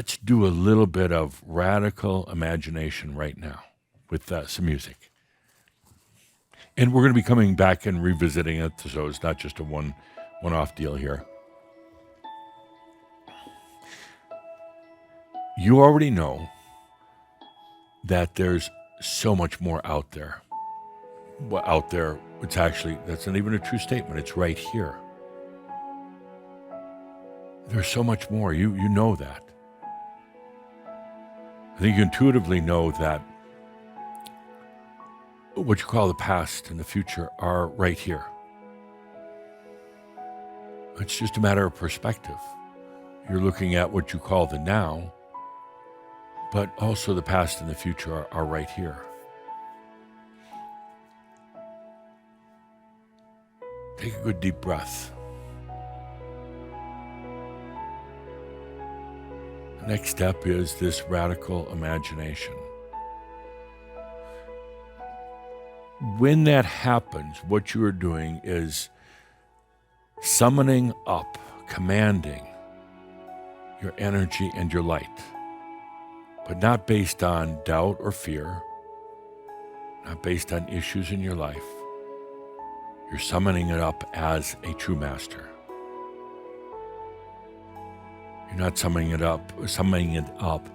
let's do a little bit of radical imagination right now with some music. And we're going to be coming back and revisiting it, so it's not just a one-off deal here. You already know that there's so much more out there. Well, out there, that's not even a true statement. It's right here. There's so much more. You know that. I think you intuitively know that what you call the past and the future are right here. It's just a matter of perspective. You're looking at what you call the now, but also the past and the future are right here. Take a good deep breath. The next step is this radical imagination. When that happens, what you are doing is summoning up, commanding your energy and your light, but not based on doubt or fear, not based on issues in your life. You're summoning it up as a true master. You're not summoning it up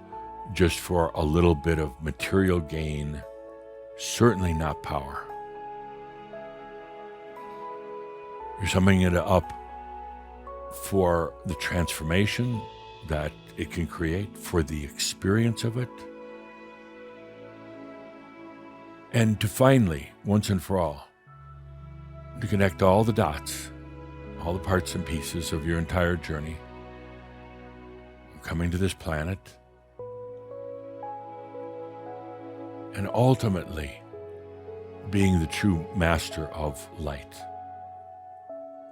just for a little bit of material gain, certainly not power. You're summoning it up for the transformation that it can create, for the experience of it, and to finally, once and for all, to connect all the dots, all the parts and pieces of your entire journey, coming to this planet, and ultimately being the true master of light,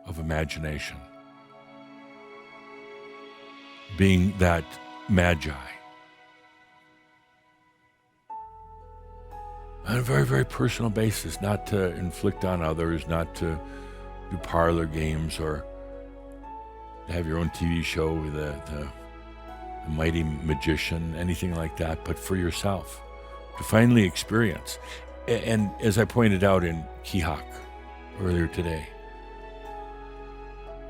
of imagination, being that magi. On a very, very personal basis, not to inflict on others, not to do parlor games or have your own TV show with the mighty magician, anything like that, but for yourself, to finally experience. And as I pointed out in Kihak earlier today,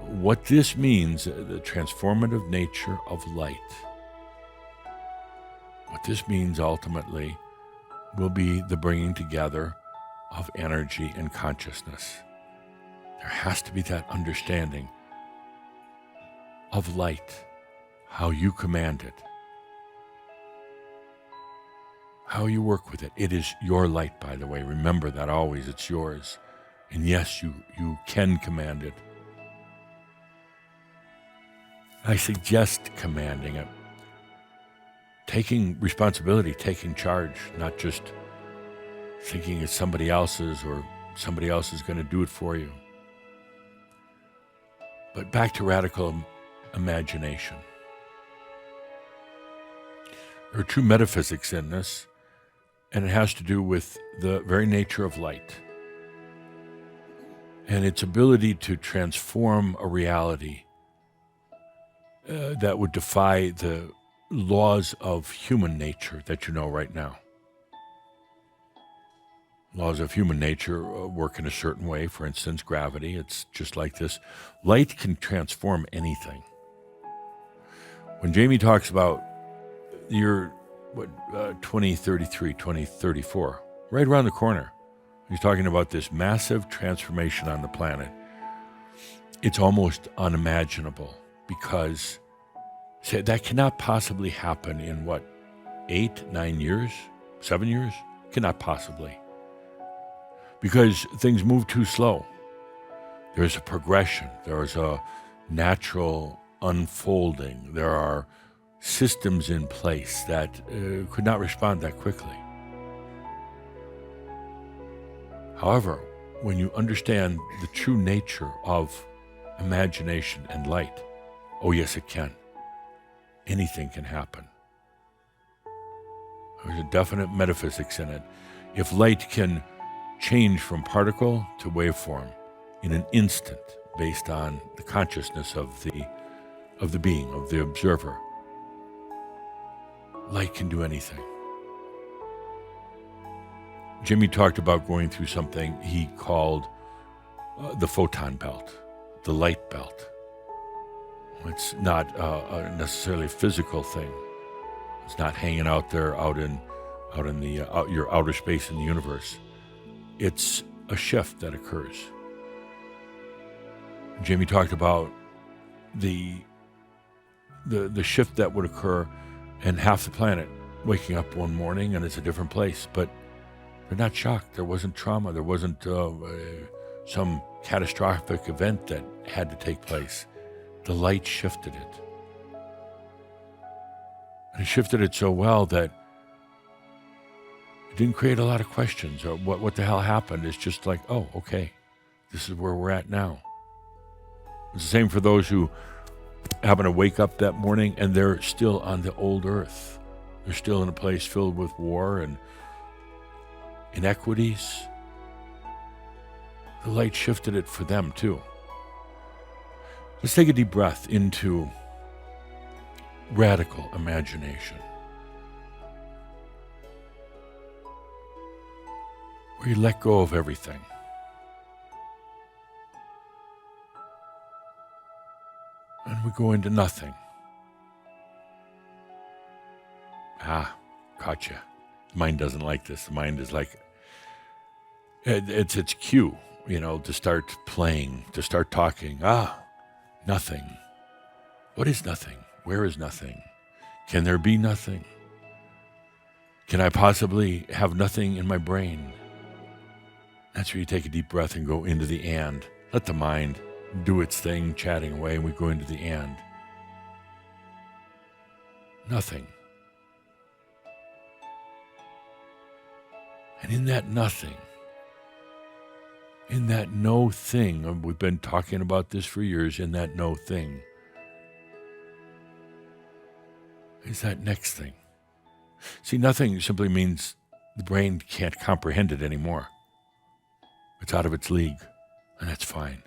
what this means, the transformative nature of light, what this means ultimately will be the bringing together of energy and consciousness. There has to be that understanding of light, how you command it, how you work with it. It is your light, by the way. Remember that always, it's yours. And yes, you can command it. I suggest commanding it. Taking responsibility, taking charge, not just thinking it's somebody else's or somebody else is going to do it for you. But back to radical imagination. There are true metaphysics in this, and it has to do with the very nature of light and its ability to transform a reality that would defy the laws of human nature that you know right now. Laws of human nature work in a certain way. For instance, gravity, it's just like this. Light can transform anything. When Jamie talks about year 2033, 2034, right around the corner, he's talking about this massive transformation on the planet. It's almost unimaginable because that cannot possibly happen in 8, 9 years, 7 years? Cannot possibly. Because things move too slow. There's a progression. There's a natural unfolding. There are systems in place that could not respond that quickly. However, when you understand the true nature of imagination and light, oh yes, it can. Anything can happen. There's a definite metaphysics in it. If light can change from particle to waveform in an instant based on the consciousness of the being, of the observer, Light can do anything. Jimmy talked about going through something he called the photon belt, the light belt. It's not necessarily a physical thing. It's not hanging out there out in the your outer space in the universe. It's a shift that occurs. Jamie talked about the shift that would occur, and half the planet waking up one morning and it's a different place, but they're not shocked. There wasn't trauma. There wasn't some catastrophic event that had to take place. The light shifted it. And it shifted it so well that it didn't create a lot of questions or what the hell happened. It's just like, oh, okay, this is where we're at now. It's the same for those who happen to wake up that morning and they're still on the old earth. They're still in a place filled with war and inequities. The light shifted it for them too. Let's take a deep breath into radical imagination, where you let go of everything. And we go into nothing. Gotcha. The mind doesn't like this. The mind is like, it's its cue, to start playing, to start talking. Nothing. What is nothing? Where is nothing? Can there be nothing? Can I possibly have nothing in my brain? That's where you take a deep breath and go into the and. Let the mind do its thing, chatting away, and we go into the and. Nothing. And in that nothing, in that no thing, and we've been talking about this for years, in that no thing, is that next thing. See, nothing simply means the brain can't comprehend it anymore. It's out of its league, and that's fine.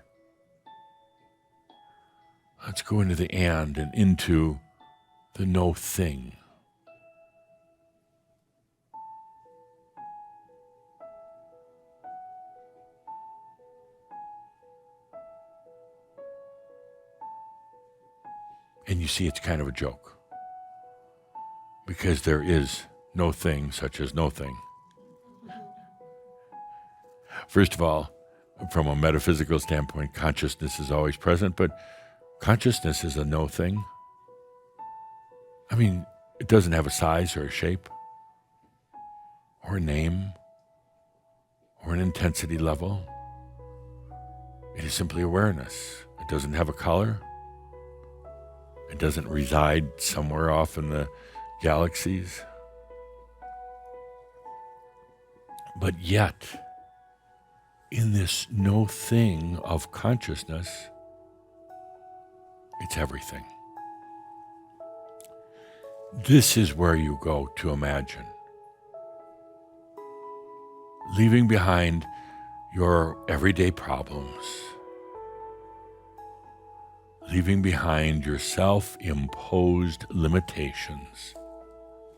Let's go into the and into the no thing. And you see, it's kind of a joke, because there is no thing such as no thing. First of all, from a metaphysical standpoint, consciousness is always present, but consciousness is a no thing. I mean, it doesn't have a size or a shape or a name or an intensity level. It is simply awareness. It doesn't have a color. It doesn't reside somewhere off in the galaxies. But yet, in this no thing of consciousness, it's everything. This is where you go to imagine. Leaving behind your everyday problems. Leaving behind your self-imposed limitations.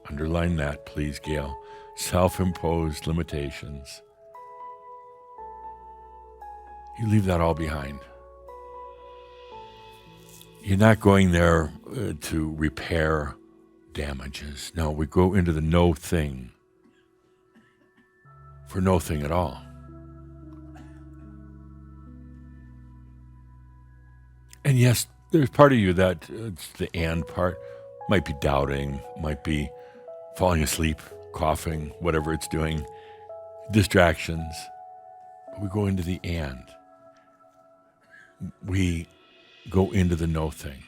Underline that, please, Gail. Self-imposed limitations. You leave that all behind. You're not going there to repair damages. No, we go into the no thing for no thing at all. And yes, there's part of you that it's the and part. Might be doubting, might be falling asleep, coughing, whatever it's doing, distractions. But we go into the and. We go into the no thing.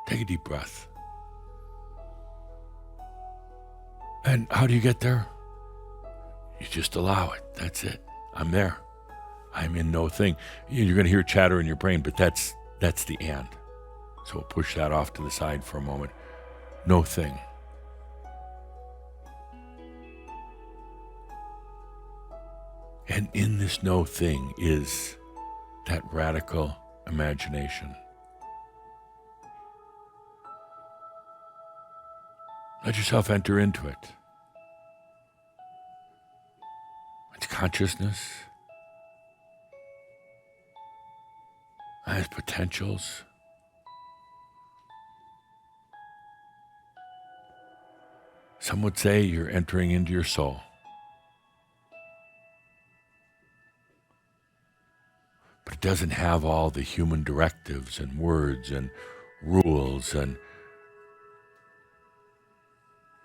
Take a deep breath. And how do you get there? You just allow it. That's it. I'm there. I'm in no thing. You're going to hear chatter in your brain, but that's the and. So we'll push that off to the side for a moment. No thing. And in this no thing is that radical imagination. Let yourself enter into it. It's consciousness. It has potentials. Some would say you're entering into your soul. But it doesn't have all the human directives and words and rules, and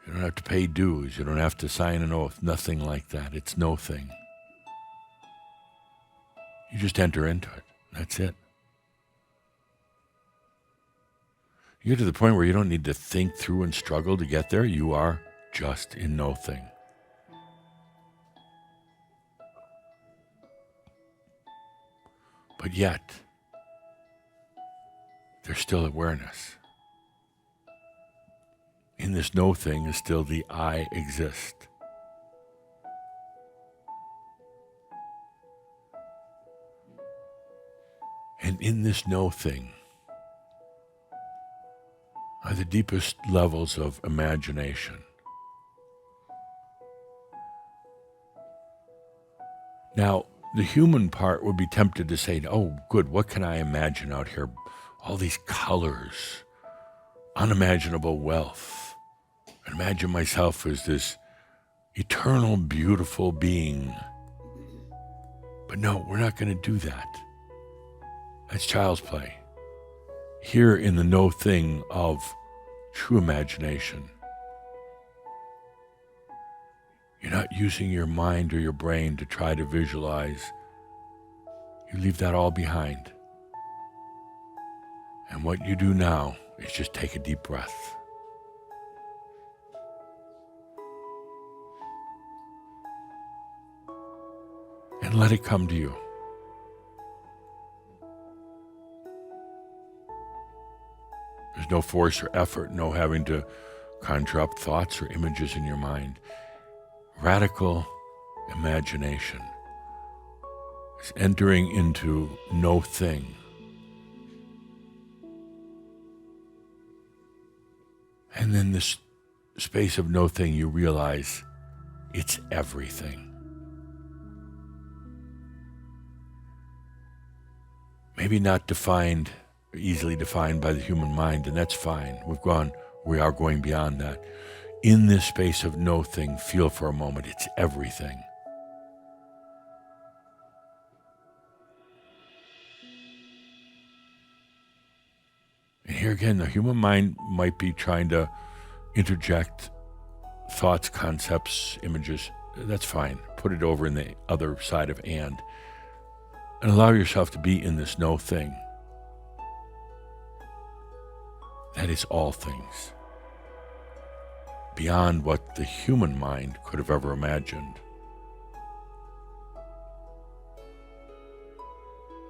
you don't have to pay dues, you don't have to sign an oath, nothing like that. It's no thing. You just enter into it. That's it. You get to the point where you don't need to think through and struggle to get there. You are just in no thing. But yet, there's still awareness. In this no thing is still the I exist. And in this no thing are the deepest levels of imagination. Now, the human part would be tempted to say, oh, good, what can I imagine out here? All these colors, unimaginable wealth. I imagine myself as this eternal, beautiful being. But no, we're not going to do that. That's child's play. Here in the no thing of true imagination, you're not using your mind or your brain to try to visualize. You leave that all behind. And what you do now is just take a deep breath. And let it come to you. There's no force or effort, no having to conjure up thoughts or images in your mind. Radical imagination is entering into no thing. And in this space of no thing, you realize it's everything. Maybe not defined, easily defined by the human mind, and that's fine. We are going beyond that. In this space of no thing, feel for a moment, it's everything. And here again, the human mind might be trying to interject thoughts, concepts, images. That's fine. Put it over in the other side of and allow yourself to be in this no thing. That is all things, beyond what the human mind could have ever imagined.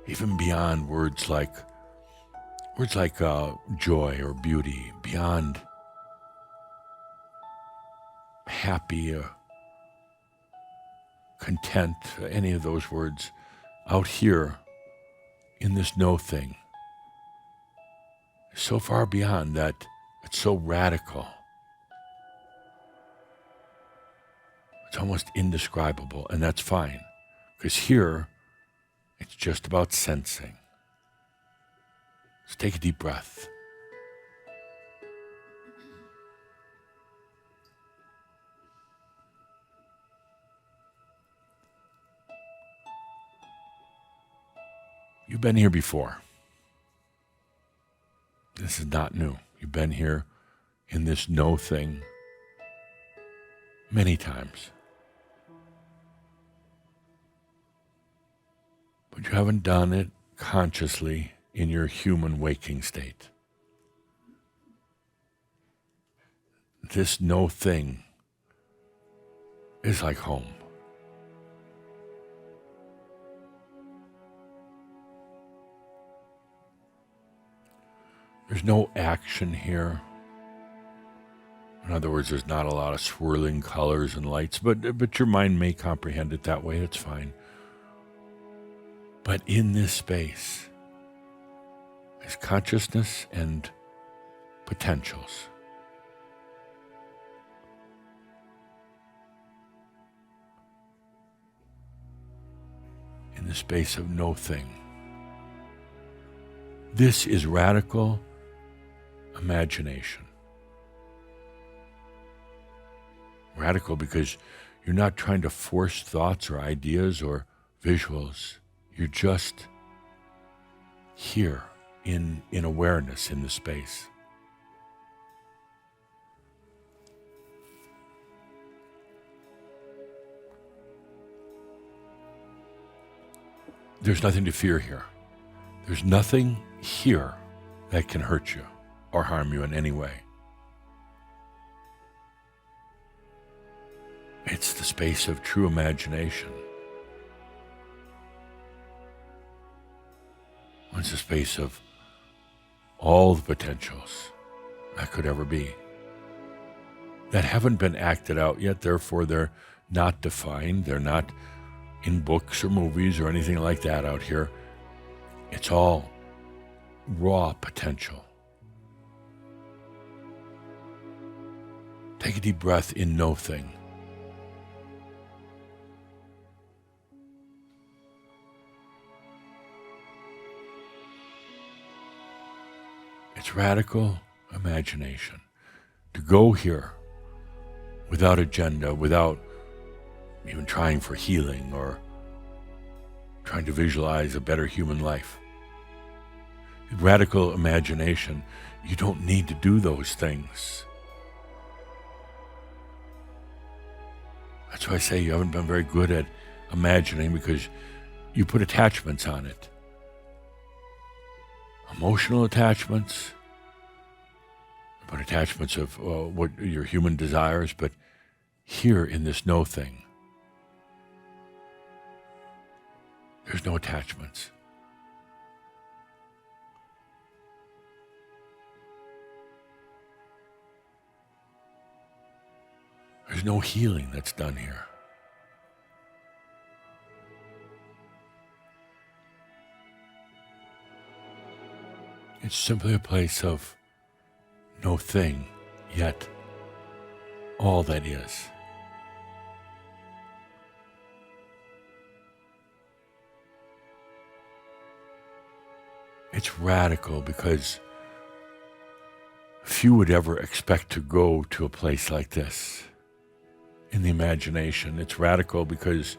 Even beyond words like joy or beauty, beyond happy, content, any of those words, out here in this no thing, so far beyond that, it's so radical. It's almost indescribable, and that's fine, because here, it's just about sensing. So take a deep breath. You've been here before. This is not new. You've been here in this no thing many times. But you haven't done it consciously in your human waking state. This no thing is like home. There's no action here. In other words, there's not a lot of swirling colors and lights, but your mind may comprehend it that way. It's fine. But in this space is consciousness and potentials. the space of no thing. This is radical imagination. Radical because you're not trying to force thoughts or ideas or visuals. You're just here in awareness in the space. There's nothing to fear here. There's nothing here that can hurt you or harm you in any way. It's the space of true imagination. It's the space of all the potentials that could ever be, that haven't been acted out yet, therefore they're not defined, they're not in books or movies or anything like that out here. It's all raw potential. Take a deep breath in no thing. It's radical imagination. To go here without agenda, without even trying for healing or trying to visualize a better human life. Radical imagination, you don't need to do those things. That's why I say you haven't been very good at imagining, because you put attachments on it. Emotional attachments, but attachments of what your human desires, but here in this no thing, there's no attachments. There's no healing that's done here. It's simply a place of no thing, yet all that is. It's radical because few would ever expect to go to a place like this in the imagination. It's radical because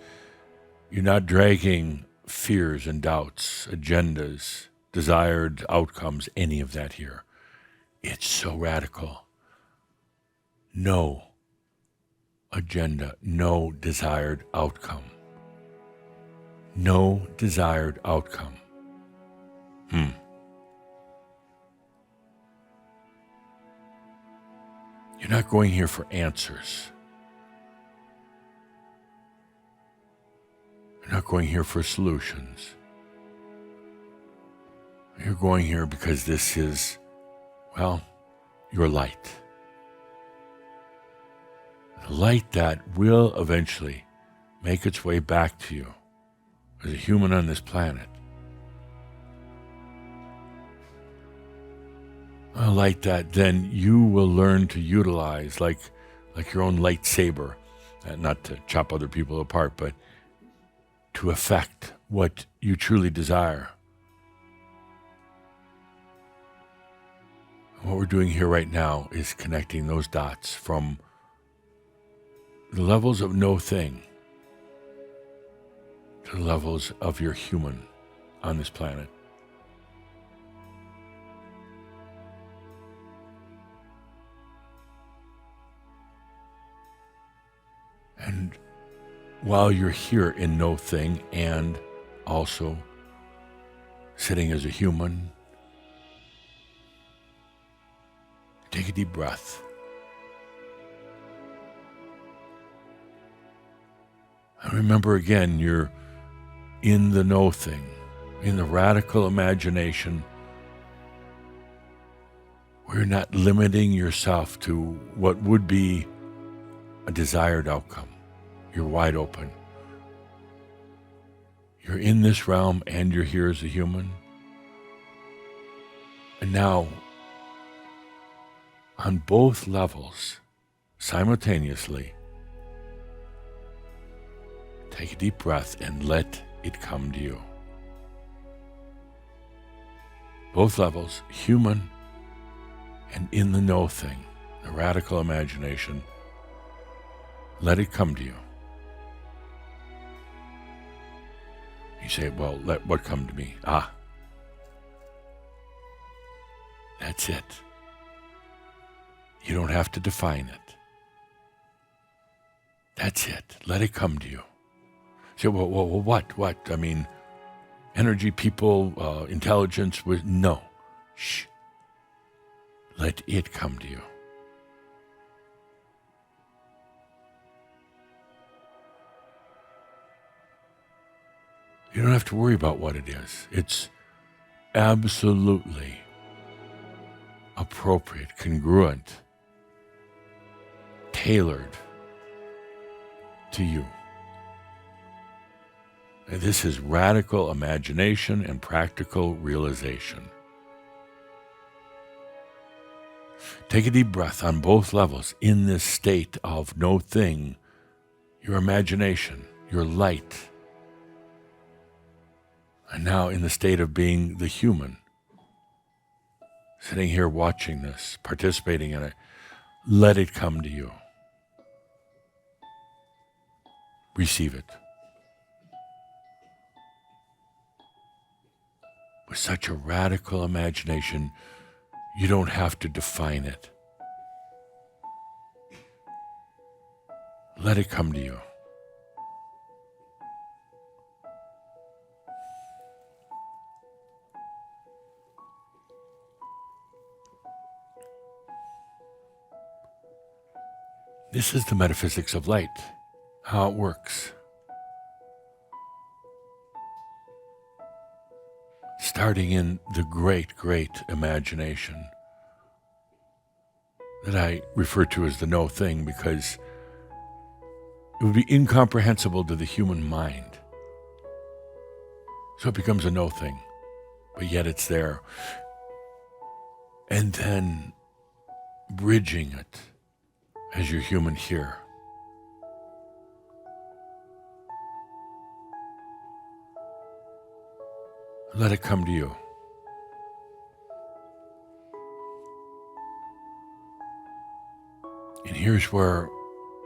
you're not dragging fears and doubts, agendas, desired outcomes, any of that here. It's so radical. No agenda, no desired outcome. No desired outcome. You're not going here for answers. You're not going here for solutions. You're going here because this is, well, your light. The light that will eventually make its way back to you as a human on this planet. A light that then you will learn to utilize like your own lightsaber, not to chop other people apart, but to affect what you truly desire. What we're doing here right now is connecting those dots from the levels of no thing to the levels of your human on this planet. And while you're here in no thing and also sitting as a human, take a deep breath. And remember again, you're in the no thing, in the radical imagination, where you're not limiting yourself to what would be a desired outcome. You're wide open. You're in this realm and you're here as a human. And now, on both levels, simultaneously, take a deep breath and let it come to you. Both levels, human and in the know thing, the radical imagination, let it come to you. You say, well, let what come to me? That's it. You don't have to define it. That's it. Let it come to you. You say, well, what? I mean, energy, people, intelligence, no. Shh. Let it come to you. You don't have to worry about what it is. It's absolutely appropriate, congruent, tailored to you. And this is radical imagination and practical realization. Take a deep breath on both levels in this state of no thing, your imagination, your light. And now in the state of being the human, sitting here watching this, participating in it, let it come to you. Receive it. With such a radical imagination, you don't have to define it. Let it come to you. This is the metaphysics of light, how it works. Starting in the great, great imagination that I refer to as the no thing because it would be incomprehensible to the human mind. So it becomes a no thing, but yet it's there. And then bridging it as your human here. Let it come to you. And here's where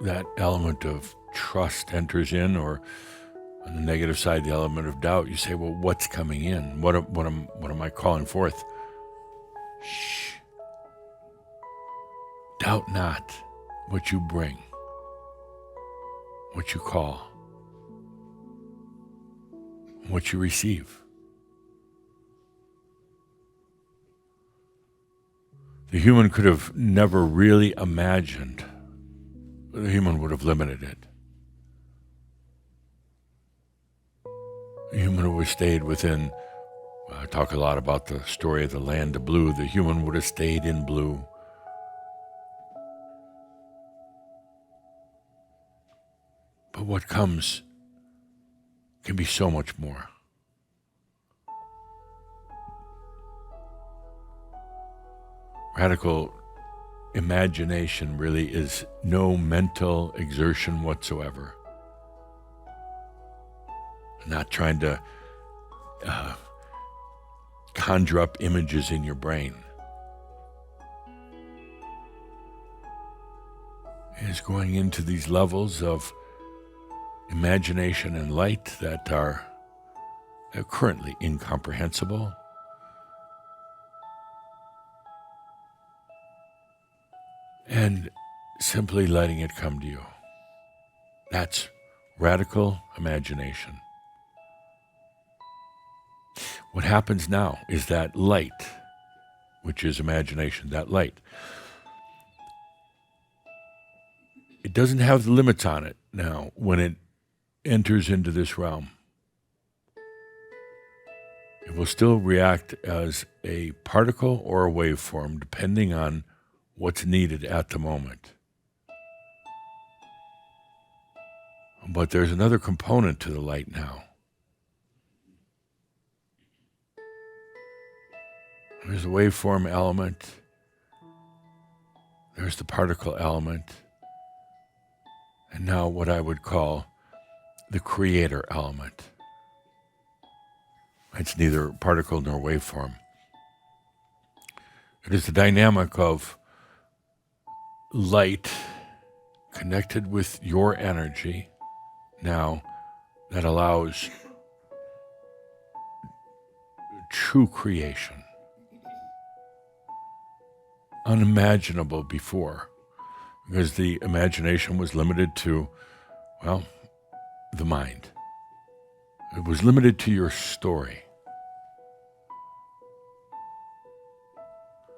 that element of trust enters in, or on the negative side, the element of doubt. You say, well, what's coming in? What am I calling forth? Shh. Doubt not what you bring, what you call, what you receive. The human could have never really imagined. The human would have limited it. The human would have stayed within, I talk a lot about the story of the land of blue. The human would have stayed in blue. But what comes can be so much more. Radical imagination really is no mental exertion whatsoever. Not trying to conjure up images in your brain. It is going into these levels of imagination and light that are currently incomprehensible. And simply letting it come to you. That's radical imagination. What happens now is that light, which is imagination, that light, it doesn't have the limits on it now when it enters into this realm. It will still react as a particle or a waveform depending on what's needed at the moment. But there's another component to the light now. There's the waveform element. There's the particle element. And now what I would call the creator element. It's neither particle nor waveform. It is the dynamic of light connected with your energy now that allows true creation, unimaginable before, because the imagination was limited to, well, the mind. It was limited to your story.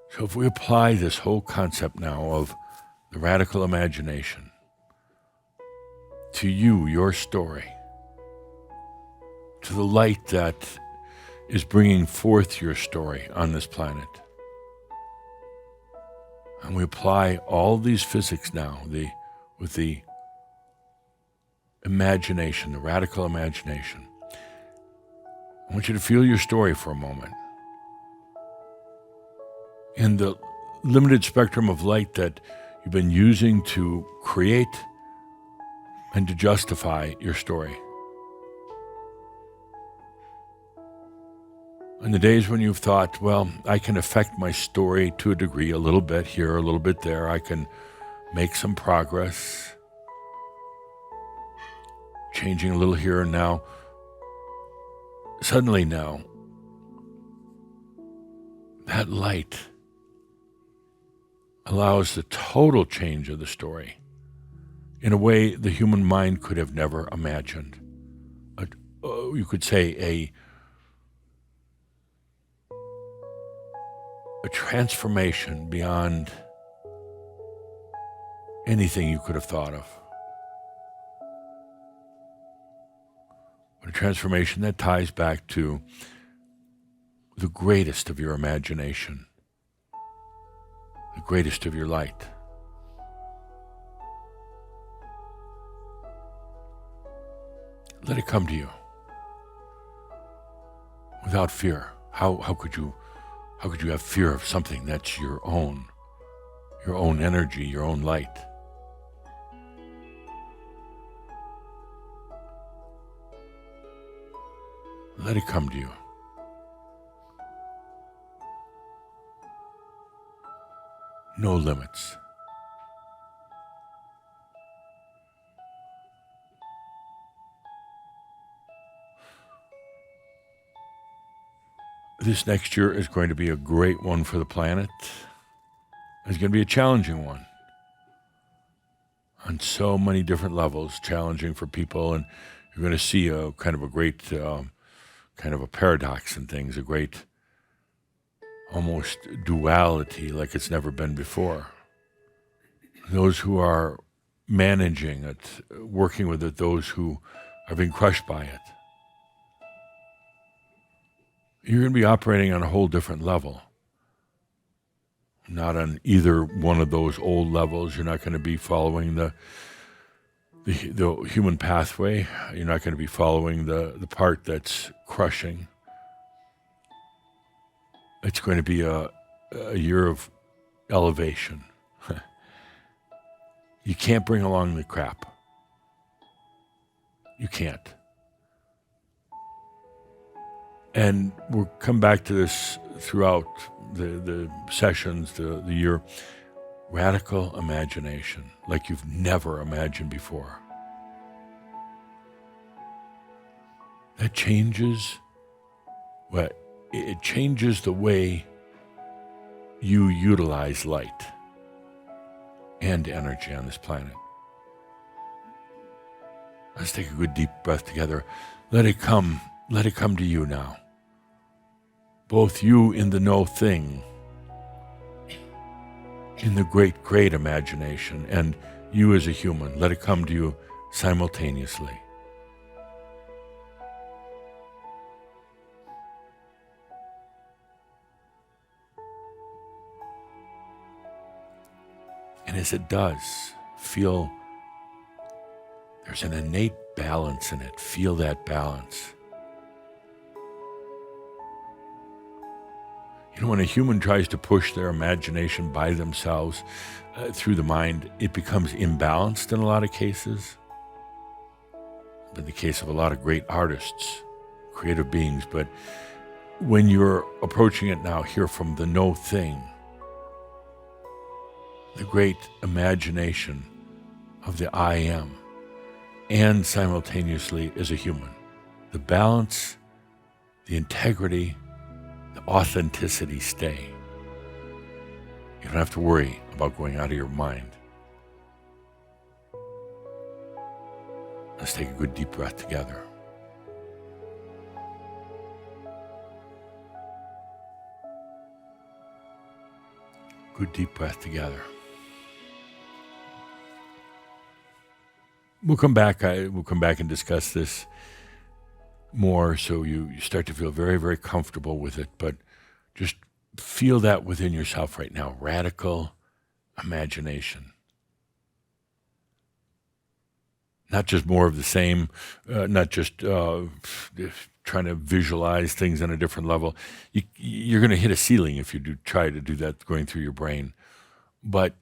So if we apply this whole concept now of the radical imagination to you, your story, to the light that is bringing forth your story on this planet, and we apply all these physics now, with the imagination, the radical imagination, I want you to feel your story for a moment. In the limited spectrum of light that you've been using to create and to justify your story. In the days when you've thought, well, I can affect my story to a degree, a little bit here, a little bit there, I can make some progress, changing a little here and now. Suddenly now, that light allows the total change of the story in a way the human mind could have never imagined. You could say a transformation beyond anything you could have thought of. But a transformation that ties back to the greatest of your imagination, the greatest of your light. Let it come to you without fear. How could you have fear of something that's your own energy, your own light? Let it come to you. No limits. This next year is going to be a great one for the planet. It's going to be a challenging one on so many different levels, challenging for people, and you're going to see a kind of a great, kind of a paradox in things, a great almost duality like it's never been before. Those who are managing it, working with it, those who are being crushed by it. You're going to be operating on a whole different level. Not on either one of those old levels. You're not going to be following the human pathway. You're not going to be following the part that's crushing. It's going to be a year of elevation. You can't bring along the crap. You can't. And we'll come back to this throughout the sessions, the year. Radical imagination, like you've never imagined before. That changes it changes the way you utilize light and energy on this planet. Let's take a good deep breath together. Let it come to you now. Both you in the no thing, in the great, great imagination, and you as a human. Let it come to you simultaneously. And as it does, feel there's an innate balance in it. Feel that balance. You know, when a human tries to push their imagination by themselves through the mind, it becomes imbalanced in a lot of cases. But in the case of a lot of great artists, creative beings, but when you're approaching it now here from the no thing, the great imagination of the I am, and simultaneously as a human, the balance, the integrity, the authenticity stay. You don't have to worry about going out of your mind. Let's take a good deep breath together. Good deep breath together. We'll come back and discuss this more, so you start to feel very, very comfortable with it. But just feel that within yourself right now. Radical imagination. Not just more of the same, not just trying to visualize things on a different level. You're going to hit a ceiling if you do try to do that going through your brain. But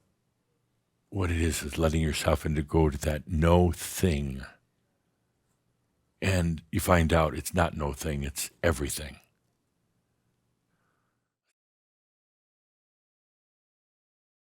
what it is letting yourself go to that no thing. And you find out it's not no thing, it's everything.